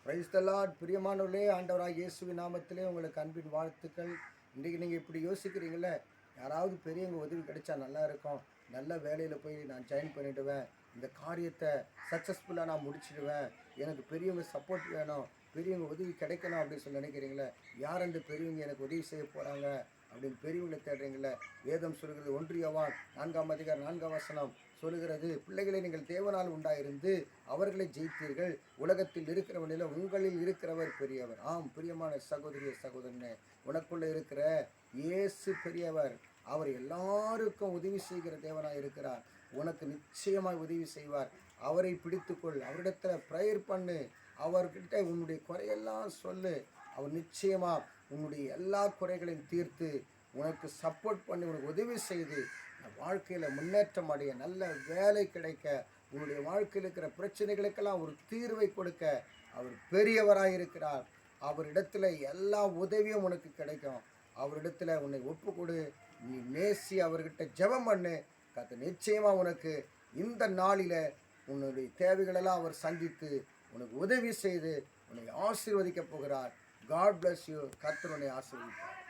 Praise the Lord. பிரியமானவர்களே, ஆண்டவராக இயேசுவின் நாமத்திலே உங்களுக்கு அன்பின் வாழ்த்துக்கள். இன்றைக்கி நீங்கள் இப்படி யோசிக்கிறீங்களே, யாராவது பெரியவங்க உதவி கிடைச்சா நல்லா இருக்கும், நல்ல வேலையில் போய் நான் ஜாயின் பண்ணிவிடுவேன், இந்த காரியத்தை சக்ஸஸ்ஃபுல்லாக நான் முடிச்சிடுவேன், எனக்கு பெரியவங்க சப்போர்ட் வேணும், பெரியவங்க உதவி கிடைக்கணும் அப்படின்னு சொல்லி நினைக்கிறீங்களே. யார் அந்த பெரியவங்க எனக்கு உதவி செய்ய போகிறாங்க அப்படின்னு பெரியவங்களை தேடுறீங்களே. வேதம் சொல்கிறது 1 யோவான் 4:4 சொல்லுகிறது, பிள்ளைகளை நீங்கள் தேவனால் உண்டாயிருந்து அவர்களை ஜெயித்தீர்கள், உலகத்தில் இருக்கிறவனில் உங்களில் இருக்கிறவர் பெரியவர். ஆம் பிரியமான சகோதரிய சகோதரனே, உனக்குள்ளே இருக்கிற இயேசு பெரியவர். அவர் எல்லாருக்கும் உதவி செய்கிற தேவனாக இருக்கிறார். உனக்கு நிச்சயமாக உதவி செய்வார். அவரை பிடித்துக்கொள், அவரிடத்தில் ப்ரேயர் பண்ணு, அவர்கிட்ட உன்னுடைய குறையெல்லாம் சொல்லு. அவர் நிச்சயமாக உன்னுடைய எல்லா குறைகளையும் தீர்த்து உனக்கு சப்போர்ட் பண்ணி உனக்கு உதவி செய்து வாழ்க்கையில் முன்னேற்றம் அடைய, நல்ல வேலை கிடைக்க, உன்னுடைய வாழ்க்கையில் இருக்கிற பிரச்சனைகளுக்கெல்லாம் ஒரு தீர்வை கொடுக்க அவர் பெரியவராக இருக்கிறார். அவரிடத்துல எல்லா உதவியும் உனக்கு கிடைக்கும். அவரிடத்துல உன்னை ஒப்பு கொடு, நீ நேசி, அவர்கிட்ட ஜெபம் பண்ணு. கர்த்தர் நிச்சயமாக உனக்கு இந்த நாளில் உன்னுடைய தேவைகளெல்லாம் அவர் சந்தித்து உனக்கு உதவி செய்து உன்னை ஆசீர்வதிக்க போகிறார். God bless you. கர்த்தர் உன்னை ஆசீர்வதிப்பார்.